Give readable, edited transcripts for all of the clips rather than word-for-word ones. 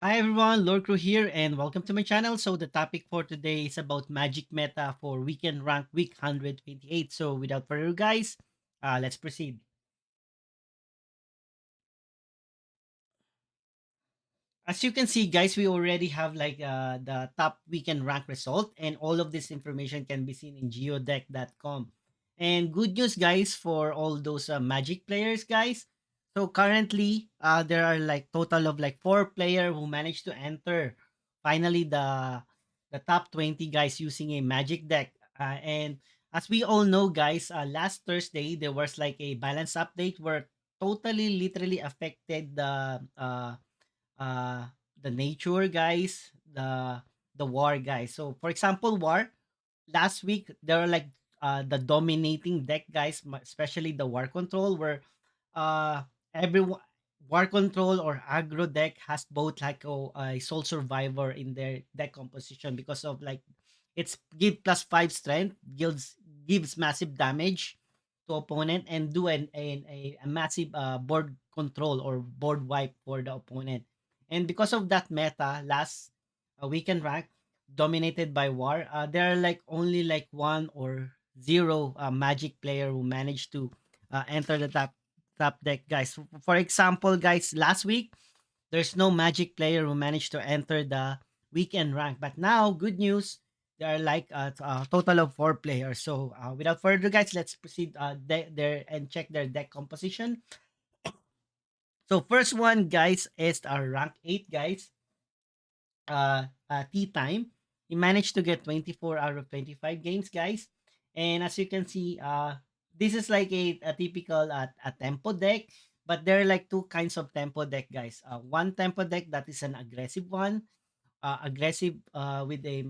Hi everyone, Lord Crew here, and welcome to my channel. So the topic for today is about Magic Meta for Weekend Rank Week 128. So without further ado, guys, let's proceed. As you can see, guys, we already have like the top weekend rank result, and all of this information can be seen in geodeck.com. And good news, guys, for all those Magic players, guys. So currently, there are like total of like 4 player who managed to enter finally the top 20 guys using a Magic deck. And as we all know, guys, last Thursday there was like a balance update where totally literally affected uh the nature guys, the war guys. So for example, war last week there were like the dominating deck guys, especially the war control, where uh everyone war control or aggro deck has both like a soul survivor in their deck composition because of like it's give +5 strength, gives massive damage to opponent and do a massive board control or board wipe for the opponent. And because of that meta, last weekend rank dominated by war, there are like only like one or zero magic player who managed to enter the top deck, guys. For example, guys, last week there's no magic player who managed to enter the weekend rank. But now, good news, there are like a total of 4 players. So without further ado, guys, let's proceed there and check their deck composition. So first one, guys, is our rank 8, guys. Tea time. He managed to get 24 out of 25 games, guys. And as you can see, this is like a typical a tempo deck, but there are like two kinds of tempo deck, guys. One tempo deck that is an aggressive one, aggressive with a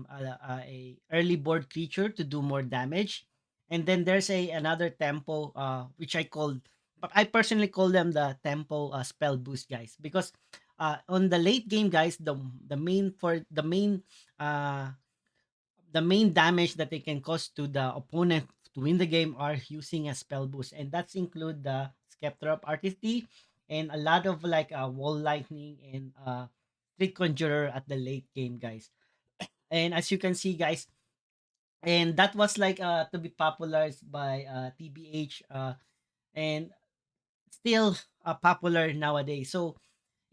early board creature to do more damage. And then there's a another tempo which I personally call them the tempo spell boost guys, because on the late game guys, uh the main damage that they can cause to the opponent to win the game are using a spell boost, and that's include the Scepter of Artistry and a lot of like wall lightning and street conjurer at the late game, guys. And as you can see, guys, and that was like to be popularized by TBH, and still popular nowadays. So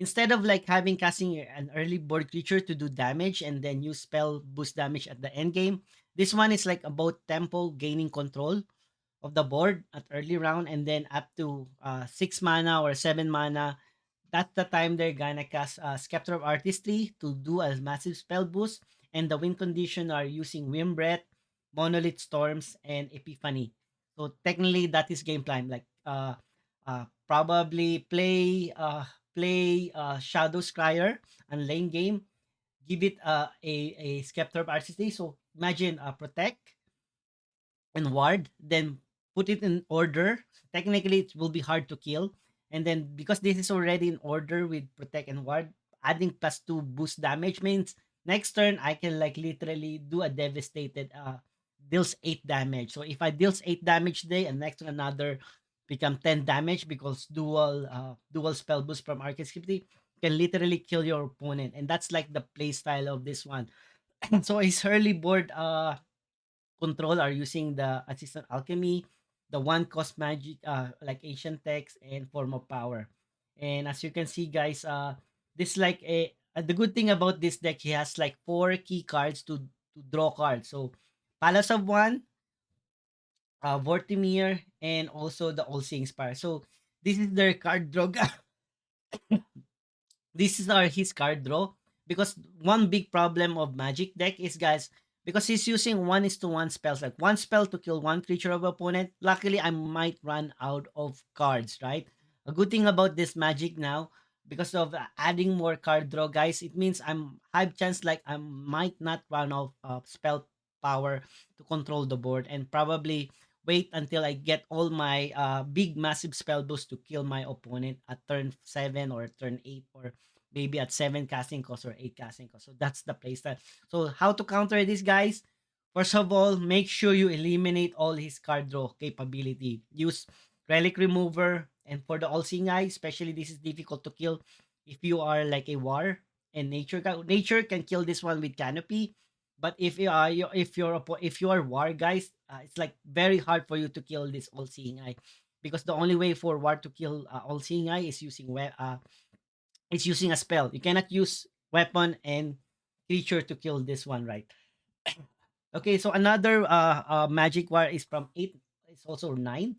instead of like having casting an early board creature to do damage and then use spell boost damage at the end game, this one is like about tempo gaining control of the board at early round, and then up to 6 mana or 7 mana. That's the time they're gonna cast Scepter of Artistry to do a massive spell boost, and the win condition are using Wind Breath, Monolith Storms, and Epiphany. So technically, that is game plan. Like probably play Shadow Scryer and lane game. Give it a Scepter of Artistry. So imagine Protect and ward, then put it in order. Technically, it will be hard to kill. And then because this is already in order with protect and ward, adding +2 boost damage means next turn I can like literally do a devastated deals 8 damage. So if I deals 8 damage today and next turn another become 10 damage because dual spell boost from Arcade can literally kill your opponent. And that's like the play style of this one. So his early board control are using the assistant alchemy, the one cost magic, like ancient text and form of power. And as you can see, guys, this like the good thing about this deck, he has like 4 key cards to draw cards. So Palace of One, Vortimir, and also the All Seeing Spire. So this is their card draw. This is our his card draw, because one big problem of magic deck is, guys, because he's using 1:1 spells, like one spell to kill one creature of opponent. Luckily I might run out of cards, right? A good thing about this magic now, because of adding more card draw, guys, it means I'm high chance like I might not run out of spell power to control the board, and probably wait until I get all my big massive spell boost to kill my opponent at turn 7 or turn 8, or maybe at 7 casting cost or 8 casting cost. So that's the playstyle. So how to counter this, guys? First of all, make sure you eliminate all his card draw capability. Use Relic Remover, and for the All Seeing Eye, especially this is difficult to kill if you are like a war. and nature. Nature can kill this one with canopy, but if you are war guys, it's like very hard for you to kill this all seeing eye, because the only way for war to kill all seeing eye is using a spell. You cannot use weapon and creature to kill this one, right? Okay, so another magic war is from 8. It's also 9.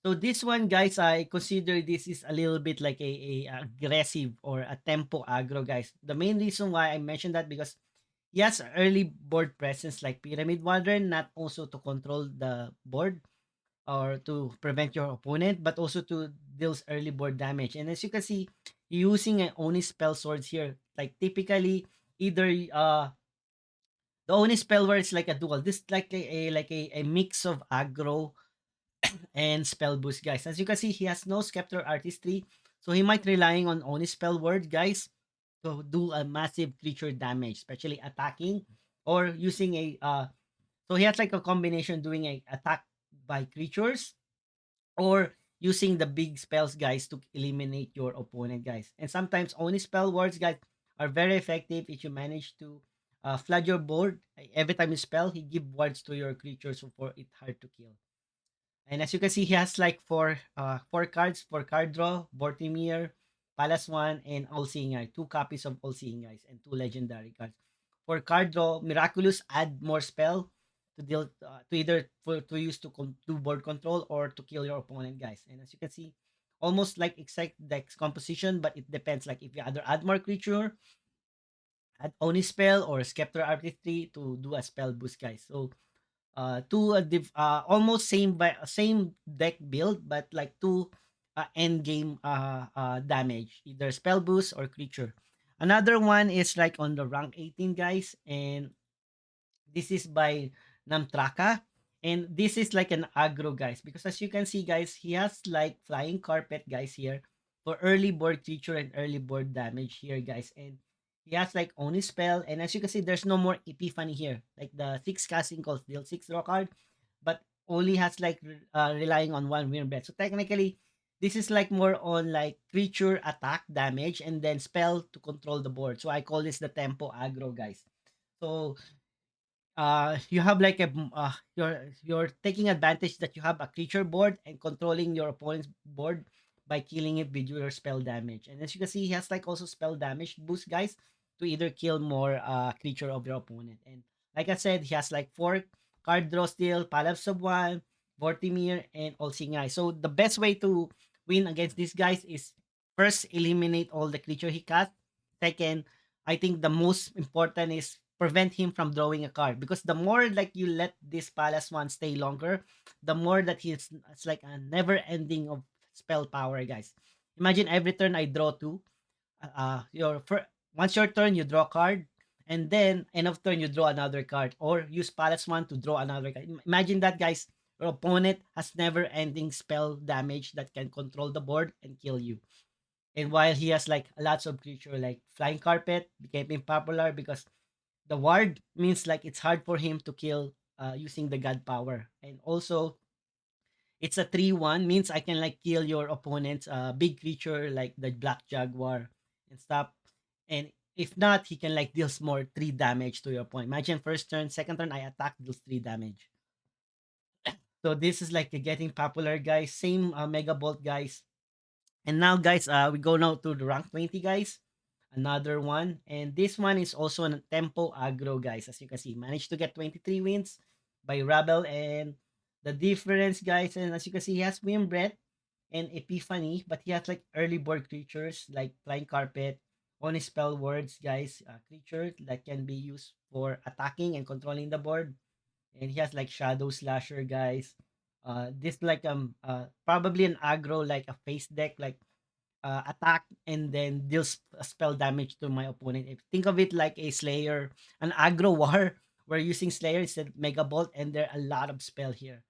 So this one, guys, I consider this is a little bit like a aggressive or a tempo aggro, guys. The main reason why I mentioned that, because he has early board presence like Pyramid Modern, not also to control the board or to prevent your opponent, but also to deals early board damage. And as you can see, using an Oni spell swords here, like typically either the Oni spell where it's like a dual. This like a mix of aggro and spell boost, guys. As you can see, he has no Scepter Artistry, so he might relying on Oni spell word, guys, to do a massive creature damage, especially attacking or using a so he has like a combination doing a attack by creatures or using the big spells, guys, to eliminate your opponent, guys. And sometimes only spell words, guys, are very effective if you manage to flood your board. Every time you spell, he give words to your creatures for it hard to kill. And as you can see, he has like four cards for card draw, Vortimir, Palace One, and All Seeing Eye. Two copies of All Seeing Eyes and two legendary cards. For card draw, Miraculous add more spell to deal to either to use to do board control or to kill your opponent, guys. And as you can see, almost like exact dex composition, but it depends. Like if you either add more creature, add Oni spell, or Scepter Artistry to do a spell boost, guys. So two almost same deck build, but like two end game damage, either spell boost or creature. Another one is like on the rank 18, guys, and this is by Namtraka. And this is like an aggro, guys, because as you can see, guys, he has like flying carpet, guys, here for early board creature and early board damage here, guys. And he has like only spell. And as you can see, there's no more epiphany here. Like the 6 casting calls, deal 6 draw card, but only has like relying on one win bet. So technically, this is like more on like creature attack damage and then spell to control the board. So I call this the tempo aggro, guys. So you have like you're taking advantage that you have a creature board and controlling your opponent's board by killing it with your spell damage. And as you can see, he has like also spell damage boost, guys, to either kill more creature of your opponent. And like I said, he has like four card draw still, Palace of One, Vortimir, and All Seeing Eye. So the best way to win against these guys is first eliminate all the creature he cast. Second, I think the most important is prevent him from drawing a card, because the more like you let this Palace one stay longer, the more that it's like a never ending of spell power, guys. Imagine every turn I draw two. Once your turn you draw a card, and then end of turn you draw another card, or use Palace one to draw another card. Imagine that, guys. Your opponent has never ending spell damage that can control the board and kill you. And while he has like lots of creature like flying carpet became popular because the ward means like it's hard for him to kill using the god power. And also it's a 3-1, means I can like kill your opponent's big creature like the black jaguar and stuff. And if not, he can like deals more 3 damage to your opponent. Imagine first turn, second turn I attack, deals 3 damage. So this is like getting popular, guys. Same mega bolt, guys. And now, guys, we go now to the rank 20, guys. Another one. And this one is also a tempo aggro, guys. As you can see, managed to get 23 wins by Rebel. And the difference, guys, and as you can see, he has Wimbreath and Epiphany, but he has like early board creatures like Flying Carpet, only spell words, guys, creature that can be used for attacking and controlling the board. And he has like Shadow Slasher, guys. This like probably an aggro like a face deck, like attack and then deals spell damage to my opponent. If think of it like a Slayer, an aggro war. We're using Slayer instead of Mega Bolt, and there are a lot of spell here.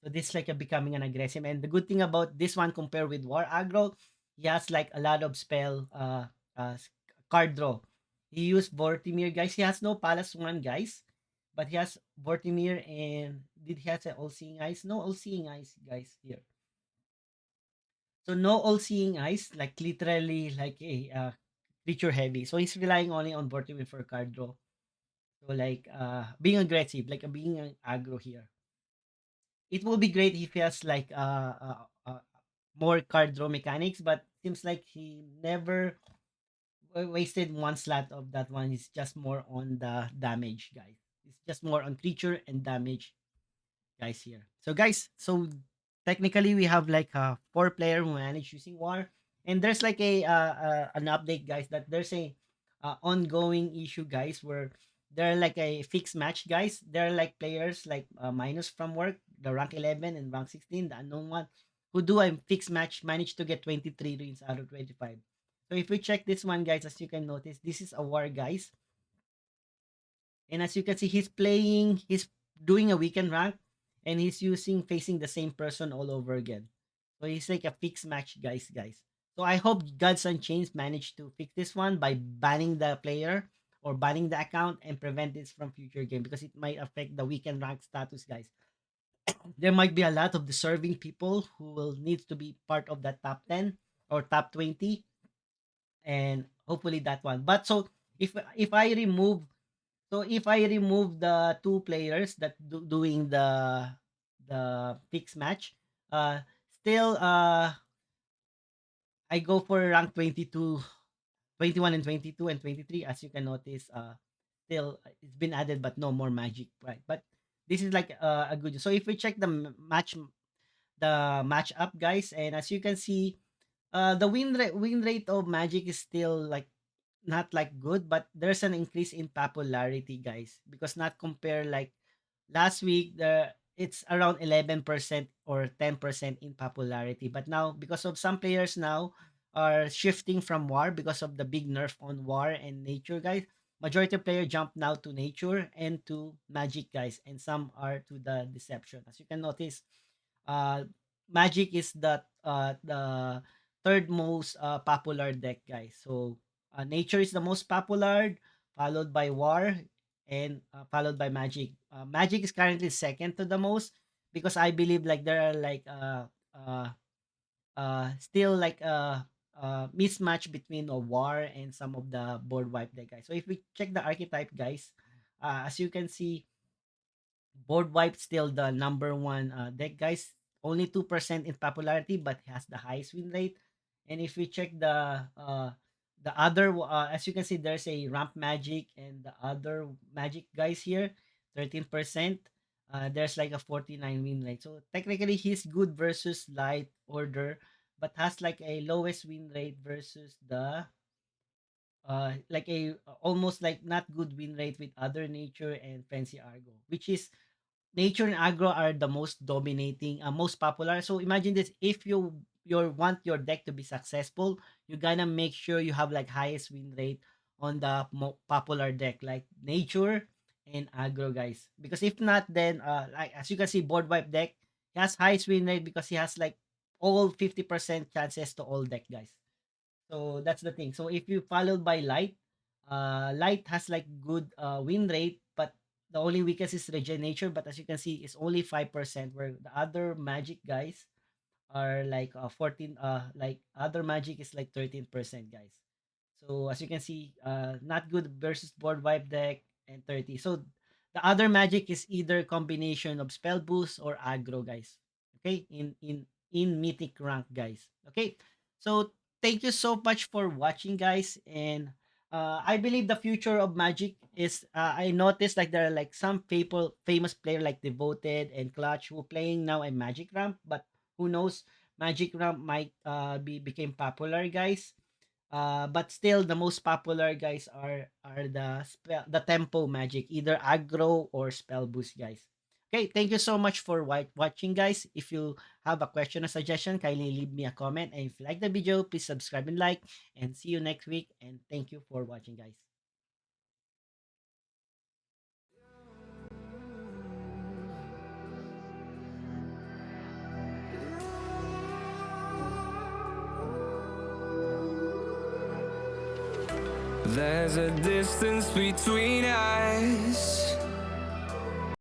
So this is like a becoming an aggressive. And the good thing about this one compared with War Aggro, he has like a lot of spell card draw. He used Vortimir, guys. He has no Palace one, guys. But he has Vortimir, and did he has All Seeing Eyes? No All Seeing Eyes, guys, here. So no all seeing eyes, like literally like a creature heavy. So he's relying only on Vortiwin for card draw. So like being aggressive, like being an aggro here. It will be great if he has like more card draw mechanics, but seems like he never wasted one slot of that one. It's just more on the damage, guys. It's just more on creature and damage guys here. So guys, so technically we have like a four player who manage using war, and there's like a an update, guys, that there's a ongoing issue, guys, where there are like a fixed match, guys. There are like players like minus from work, the rank 11 and rank 16, the unknown one, who do a fixed match manage to get 23 wins out of 25. So if we check this one, guys, as you can notice, this is a war, guys. And as you can see, he's doing a weekend rank, and he's using facing the same person all over again. So he's like a fixed match, guys. So I hope Gods Unchained managed to fix this one by banning the player or banning the account and prevent this from future game, because it might affect the weekend rank status, guys. There might be a lot of deserving people who will need to be part of that top 10 or top 20, and hopefully that one. But so if I remove if I remove the two players that doing the fixed match, uh, still I go for rank 22, 21 and 22 and 23. As you can notice, still it's been added, but no more magic, right? But this is like a good. So if we check the match up, guys, and as you can see, the win rate of magic is still like not like good, but there's an increase in popularity, guys, because not compare like last week, it's around 11% or 10% in popularity. But now, because of some players now are shifting from war because of the big nerf on war and nature, guys. Majority of players jump now to nature and to magic, guys, and some are to the deception. As you can notice, uh, magic is the third most popular deck, guys. So nature is the most popular, followed by war, and followed by magic. Magic is currently second to the most, because I believe like there are like still like mismatch between a war and some of the board wipe deck, guys. So if we check the archetype, guys, as you can see, board wipe still the number one deck, guys. Only 2% in popularity, but has the highest win rate. And if we check the other, as you can see, there's a ramp magic and the other magic, guys, here, 13%. There's like a 49 win rate. So technically, he's good versus light order, but has like a lowest win rate versus the like a almost like not good win rate with other nature and fancy argo, which is nature and aggro are the most dominating, most popular. So imagine this: if you want your deck to be successful, you gotta make sure you have like highest win rate on the popular deck, like nature and aggro, guys. Because if not, then like as you can see, board wipe deck, he has highest win rate because he has like all 50% chances to all deck, guys. So that's the thing. So if you followed by light, light has like good win rate, but the only weakness is regeneration. But as you can see, it's only 5%, where the other magic, guys, are like 14. Like other magic is like 13%, guys. So as you can see, not good versus board wipe deck and 30. So the other magic is either combination of spell boost or aggro, guys. Okay, in mythic rank, guys. Okay, so thank you so much for watching, guys, and I believe the future of magic is. I noticed like there are like some people, famous player like Devoted and Clutch who playing now a magic ramp, but who knows, magic ramp might be became popular, guys. But still, the most popular, guys, are the tempo magic, either aggro or spell boost, guys. Okay, thank you so much for watching, guys. If you have a question or suggestion, kindly leave me a comment. And if you like the video, please subscribe and like. And see you next week. And thank you for watching, guys. There's a distance between us,